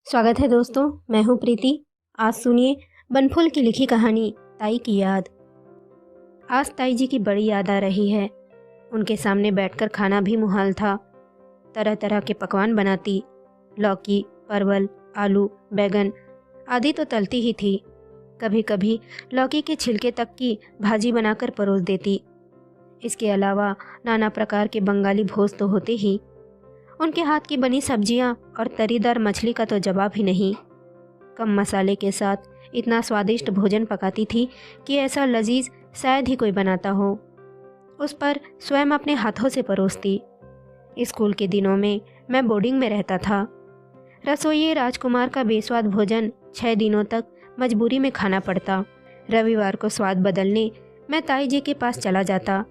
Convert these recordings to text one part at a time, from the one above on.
स्वागत है दोस्तों, मैं हूं प्रीति। आज सुनिए बनफुल की लिखी कहानी ताई की याद। आज ताई जी की बड़ी याद आ रही है। उनके सामने बैठकर खाना भी मुहाल था। तरह तरह के पकवान बनाती, लौकी, परवल, आलू, बैगन आदि तो तलती ही थी। कभी कभी लौकी के छिलके तक की भाजी बनाकर परोस देती। इसके अलावा नाना प्रकार के बंगाली भोज तो होते ही। उनके हाथ की बनी सब्जियां और तरीदार मछली का तो जवाब ही नहीं। कम मसाले के साथ इतना स्वादिष्ट भोजन पकाती थी कि ऐसा लजीज शायद ही कोई बनाता हो। उस पर स्वयं अपने हाथों से परोसती। स्कूल के दिनों में मैं बोर्डिंग में रहता था। रसोइये राजकुमार का बेस्वाद भोजन 6 दिनों तक मजबूरी में खाना पड़ता। रविवार को स्वाद बदलने मैं ताई जी के पास चला जाता।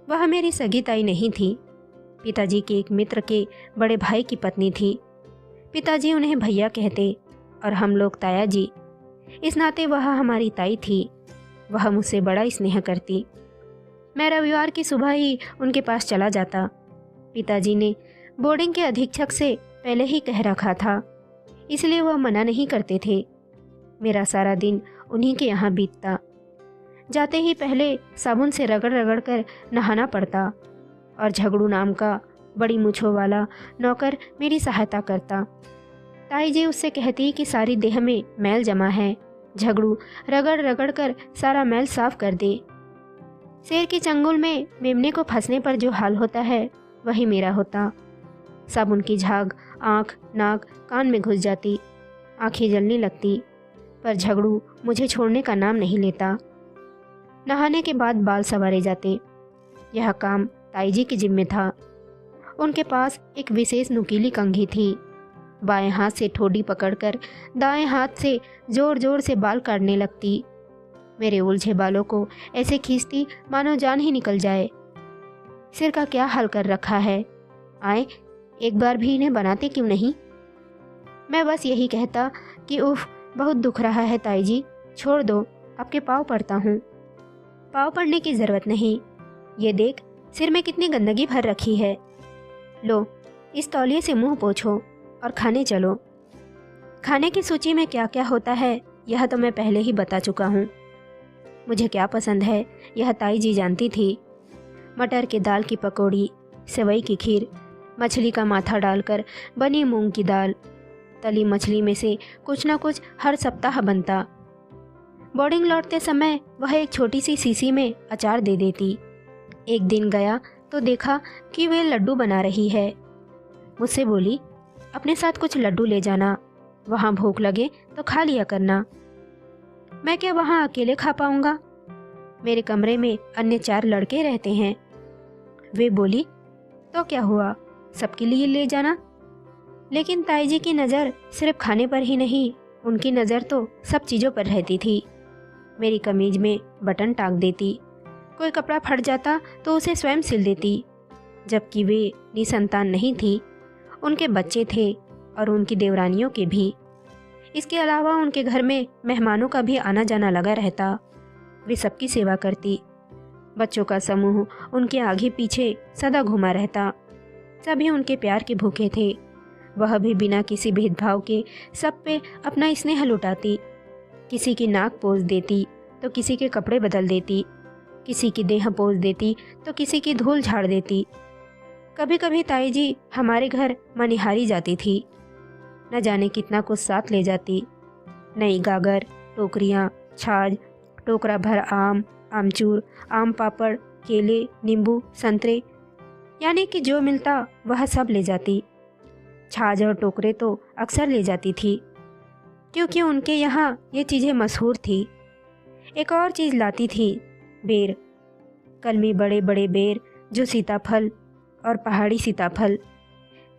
वह मेरी सगी ताई नहीं थी, पिताजी के एक मित्र के बड़े भाई की पत्नी थी। पिताजी उन्हें भैया कहते और हम लोग ताया जी। इस नाते वह हमारी ताई थी। वह मुझसे बड़ा स्नेह करती। मैं रविवार की सुबह ही उनके पास चला जाता। पिताजी ने बोर्डिंग के अधीक्षक से पहले ही कह रखा था, इसलिए वह मना नहीं करते थे। मेरा सारा दिन उन्हीं के यहाँ बीतता। जाते ही पहले साबुन से रगड़ रगड़ कर नहाना पड़ता और झगड़ू नाम का बड़ी मूंछों वाला नौकर मेरी सहायता करता। ताई जी उससे कहती कि सारी देह में मैल जमा है, झगड़ू रगड़ रगड़ कर सारा मैल साफ कर दे। शेर की चंगुल में मेमने को फंसने पर जो हाल होता है वही मेरा होता। साबुन की झाग आँख, नाक, कान में घुस जाती। आंखें जलने लगती, पर झगड़ू मुझे छोड़ने का नाम नहीं लेता। नहाने के बाद बाल संवारे जाते। यह काम ताई जी के जिम्मे था। उनके पास एक विशेष नुकीली कंघी थी। बाएं हाथ से ठोडी पकड़कर दाएं हाथ से जोर जोर से बाल काटने लगती। मेरे उलझे बालों को ऐसे खींचती मानो जान ही निकल जाए। सिर का क्या हाल कर रखा है, आए एक बार भी इन्हें बनाते क्यों नहीं। मैं बस यही कहता कि उफ, बहुत दुख रहा है ताई जी, छोड़ दो, आपके पाँव पड़ता हूँ। पाँव पड़ने की जरूरत नहीं, ये देख सिर में कितनी गंदगी भर रखी है। लो, इस तौलिए से मुंह पोंछो और खाने चलो। खाने की सूची में क्या क्या होता है यह तो मैं पहले ही बता चुका हूँ। मुझे क्या पसंद है यह ताई जी जानती थी। मटर के दाल की पकौड़ी, सेवई की खीर, मछली का माथा डालकर बनी मूंग की दाल, तली मछली में से कुछ न कुछ हर सप्ताह बनता। बोर्डिंग लौटते समय वह एक छोटी सी शीशी में अचार दे देती। एक दिन गया तो देखा कि वे लड्डू बना रही है। मुझसे बोली, अपने साथ कुछ लड्डू ले जाना, वहाँ भूख लगे तो खा लिया करना। मैं क्या वहाँ अकेले खा पाऊंगा? मेरे कमरे में अन्य 4 लड़के रहते हैं। वे बोली, तो क्या हुआ, सबके लिए ले जाना। लेकिन ताई जी की नज़र सिर्फ खाने पर ही नहीं, उनकी नज़र तो सब चीज़ों पर रहती थी। मेरी कमीज में बटन टाँक देती, कोई कपड़ा फट जाता तो उसे स्वयं सिल देती। जबकि वे निसंतान नहीं थी, उनके बच्चे थे और उनकी देवरानियों के भी। इसके अलावा उनके घर में मेहमानों का भी आना जाना लगा रहता। वे सबकी सेवा करती। बच्चों का समूह उनके आगे पीछे सदा घुमा रहता। सभी उनके प्यार के भूखे थे। वह भी बिना किसी भेदभाव के सब पे अपना स्नेह लुटाती। किसी की नाक पोंछ देती तो किसी के कपड़े बदल देती, किसी की देह पोंछ देती तो किसी की धूल झाड़ देती। कभी कभी ताई जी हमारे घर मनिहारी जाती थी। न जाने कितना कुछ साथ ले जाती। नई गागर, टोकरियाँ, छाछ, टोकरा भर आम, आमचूर, आम पापड़, केले, नींबू, संतरे, यानी कि जो मिलता वह सब ले जाती। छाछ और टोकरे तो अक्सर ले जाती थी, क्योंकि उनके यहाँ ये चीज़ें मशहूर थी। एक और चीज़ लाती थी, बेर, कलमी बड़े बड़े बेर, जो सीताफल और पहाड़ी सीताफल।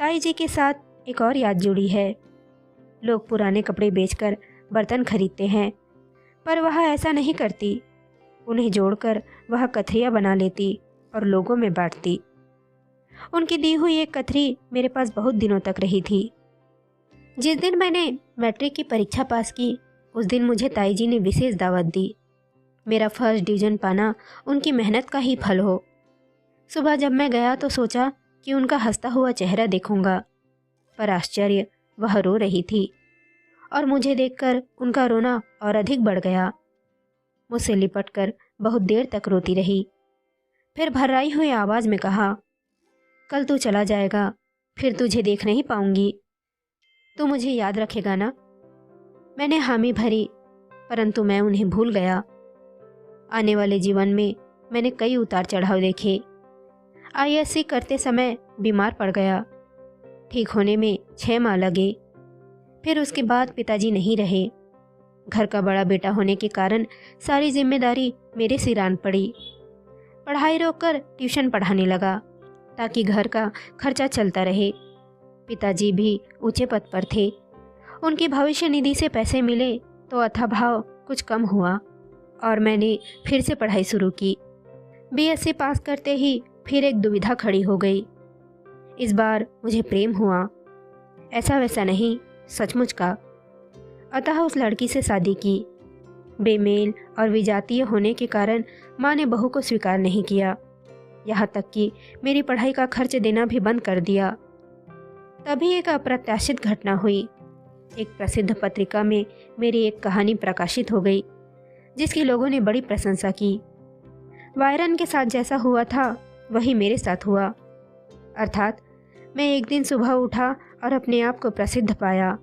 ताई जी के साथ एक और याद जुड़ी है। लोग पुराने कपड़े बेचकर बर्तन खरीदते हैं, पर वह ऐसा नहीं करती। उन्हें जोड़कर वह कथरियाँ बना लेती और लोगों में बांटती। उनकी दी हुई एक कथरी मेरे पास बहुत दिनों तक रही थी। जिस दिन मैंने मैट्रिक की परीक्षा पास की, उस दिन मुझे ताई जी ने विशेष दावत दी। मेरा फर्स्ट डिवीज़न पाना उनकी मेहनत का ही फल हो। सुबह जब मैं गया तो सोचा कि उनका हंसता हुआ चेहरा देखूंगा, पर आश्चर्य, वह रो रही थी और मुझे देखकर उनका रोना और अधिक बढ़ गया। मुझसे लिपटकर बहुत देर तक रोती रही। फिर भर्राई हुई आवाज़ में कहा, कल तू चला जाएगा, फिर तुझे देख नहीं पाऊंगी। तू मुझे याद रखेगा ना? मैंने हामी भरी, परंतु मैं उन्हें भूल गया। आने वाले जीवन में मैंने कई उतार चढ़ाव देखे। आईएससी करते समय बीमार पड़ गया। ठीक होने में 6 माह लगे। फिर उसके बाद पिताजी नहीं रहे। घर का बड़ा बेटा होने के कारण सारी जिम्मेदारी मेरे सिर आन पड़ी। पढ़ाई रोककर ट्यूशन पढ़ाने लगा ताकि घर का खर्चा चलता रहे। पिताजी भी ऊंचे पद पर थे। उनकी भविष्य निधि से पैसे मिले तो अथाभाव कुछ कम हुआ और मैंने फिर से पढ़ाई शुरू की। बीएससी पास करते ही फिर एक दुविधा खड़ी हो गई। इस बार मुझे प्रेम हुआ, ऐसा वैसा नहीं, सचमुच का। अतः उस लड़की से शादी की। बेमेल और विजातीय होने के कारण माँ ने बहू को स्वीकार नहीं किया, यहाँ तक कि मेरी पढ़ाई का खर्च देना भी बंद कर दिया। तभी एक अप्रत्याशित घटना हुई। एक प्रसिद्ध पत्रिका में मेरी एक कहानी प्रकाशित हो गई, जिसकी लोगों ने बड़ी प्रशंसा की। वायरन के साथ जैसा हुआ था वही मेरे साथ हुआ। अर्थात मैं एक दिन सुबह उठा और अपने आप को प्रसिद्ध पाया।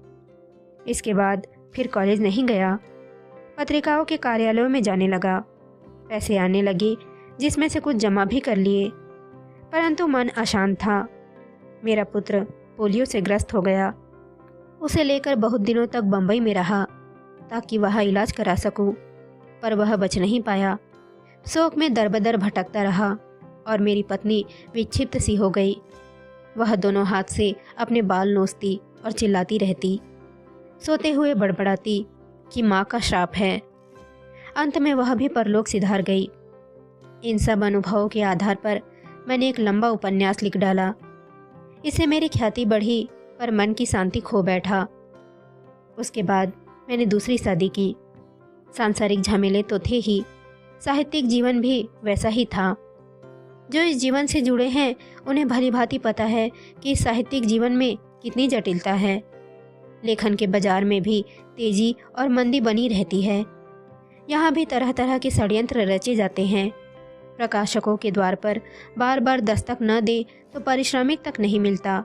इसके बाद फिर कॉलेज नहीं गया। पत्रिकाओं के कार्यालयों में जाने लगा। पैसे आने लगे, जिसमें से कुछ जमा भी कर लिए, परंतु मन अशांत था। मेरा पुत्र पोलियो से ग्रस्त हो गया। उसे लेकर बहुत दिनों तक बंबई में रहा ताकि वहाँ इलाज करा सकूं, पर वह बच नहीं पाया। शोक में दरबदर भटकता रहा और मेरी पत्नी विक्षिप्त सी हो गई। वह दोनों हाथ से अपने बाल नोचती और चिल्लाती रहती, सोते हुए बड़बड़ाती कि माँ का श्राप है। अंत में वह भी परलोक सिधार गई। इन सब अनुभवों के आधार पर मैंने एक लंबा उपन्यास लिख डाला। इससे मेरी ख्याति बढ़ी, पर मन की शांति खो बैठा। उसके बाद मैंने दूसरी शादी की। सांसारिक झमेले तो थे ही, साहित्यिक जीवन भी वैसा ही था। जो इस जीवन से जुड़े हैं उन्हें भली भांति पता है कि इस साहित्यिक जीवन में कितनी जटिलता है। लेखन के बाजार में भी तेजी और मंदी बनी रहती है। यहाँ भी तरह तरह के षड्यंत्र रचे जाते हैं। प्रकाशकों के द्वार पर बार बार दस्तक न दे तो पारिश्रमिक तक नहीं मिलता।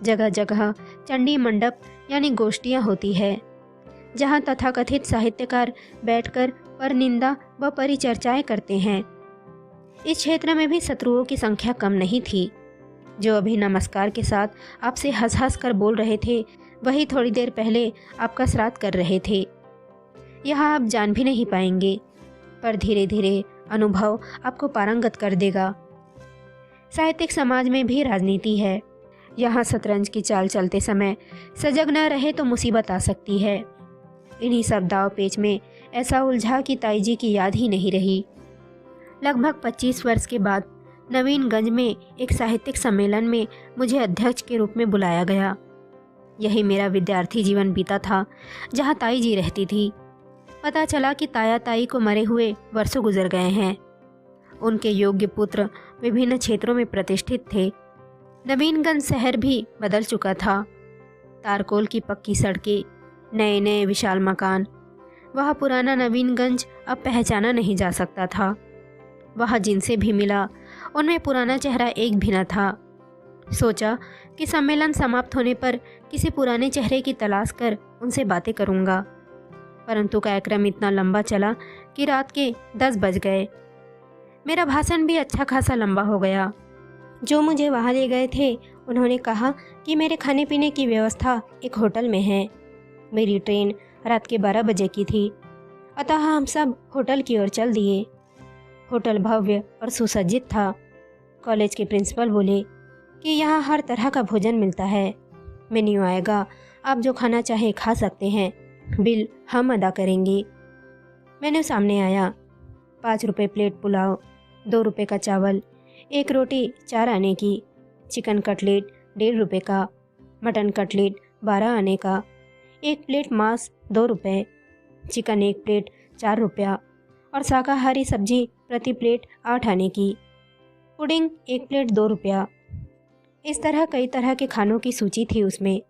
जगह जगह चंडी मंडप यानी गोष्ठियाँ होती है, जहाँ तथाकथित साहित्यकार बैठकर परनिंदा व परिचर्चाएं करते हैं। इस क्षेत्र में भी शत्रुओं की संख्या कम नहीं थी। जो अभी नमस्कार के साथ आपसे हंस हंस कर बोल रहे थे, वही थोड़ी देर पहले आपका श्राद्ध कर रहे थे। यहाँ आप जान भी नहीं पाएंगे, पर धीरे धीरे अनुभव आपको पारंगत कर देगा। साहित्यिक समाज में भी राजनीति है। यहाँ शतरंज की चाल चलते समय सजग न रहे तो मुसीबत आ सकती है। इन्हीं सब दाव पेच में ऐसा उलझा कि ताई जी की याद ही नहीं रही। लगभग 25 वर्ष के बाद नवीनगंज में एक साहित्यिक सम्मेलन में मुझे अध्यक्ष के रूप में बुलाया गया। यही मेरा विद्यार्थी जीवन बीता था, जहाँ ताई जी रहती थी। पता चला कि ताया ताई को मरे हुए वर्षों गुजर गए हैं। उनके योग्य पुत्र विभिन्न क्षेत्रों में प्रतिष्ठित थे। नवीनगंज शहर भी बदल चुका था। तारकोल की पक्की सड़कें, नए नए विशाल मकान। वह पुराना नवीनगंज अब पहचाना नहीं जा सकता था। वह जिनसे भी मिला उनमें पुराना चेहरा एक भी न था। सोचा कि सम्मेलन समाप्त होने पर किसी पुराने चेहरे की तलाश कर उनसे बातें करूंगा, परंतु कार्यक्रम इतना लंबा चला कि रात के 10 बज गए। मेरा भाषण भी अच्छा खासा लंबा हो गया। जो मुझे वहाँ ले गए थे उन्होंने कहा कि मेरे खाने पीने की व्यवस्था एक होटल में है। मेरी ट्रेन रात के 12 बजे की थी, अतः हम सब होटल की ओर चल दिए। होटल भव्य और सुसज्जित था। कॉलेज के प्रिंसिपल बोले कि यहाँ हर तरह का भोजन मिलता है। मेन्यू आएगा, आप जो खाना चाहे खा सकते हैं, बिल हम अदा करेंगे। मेन्यू सामने आया। 5 रुपये प्लेट पुलाव, 2 रुपये का चावल, 1 रोटी 4 आने की, चिकन कटलेट 1.5 रुपये का, मटन कटलेट 12 आने का, 1 प्लेट मांस 2 रुपये, चिकन 1 प्लेट 4 रुपया और शाकाहारी सब्जी प्रति प्लेट 8 आने की, पुडिंग 1 प्लेट 2 रुपया। इस तरह कई तरह के खानों की सूची थी उसमें।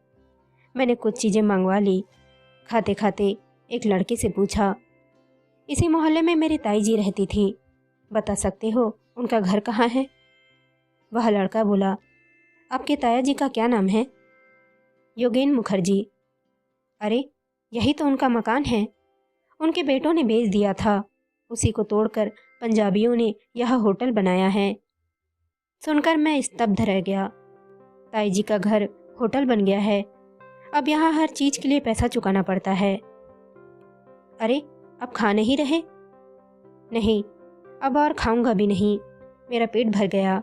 मैंने कुछ चीज़ें मंगवा ली। खाते खाते एक लड़के से पूछा, इसी मोहल्ले में मेरी ताई जी रहती थी, बता सकते हो उनका घर कहाँ है? वह लड़का बोला, आपके ताया जी का क्या नाम है? योगेन मुखर्जी। अरे, यही तो उनका मकान है। उनके बेटों ने बेच दिया था, उसी को तोड़कर पंजाबियों ने यह होटल बनाया है। सुनकर मैं स्तब्ध रह गया। ताई जी का घर होटल बन गया है, अब यहाँ हर चीज के लिए पैसा चुकाना पड़ता है। अरे, अब खा नहीं रहे? नहीं, अब और खाऊंगा भी नहीं, मेरा पेट भर गया।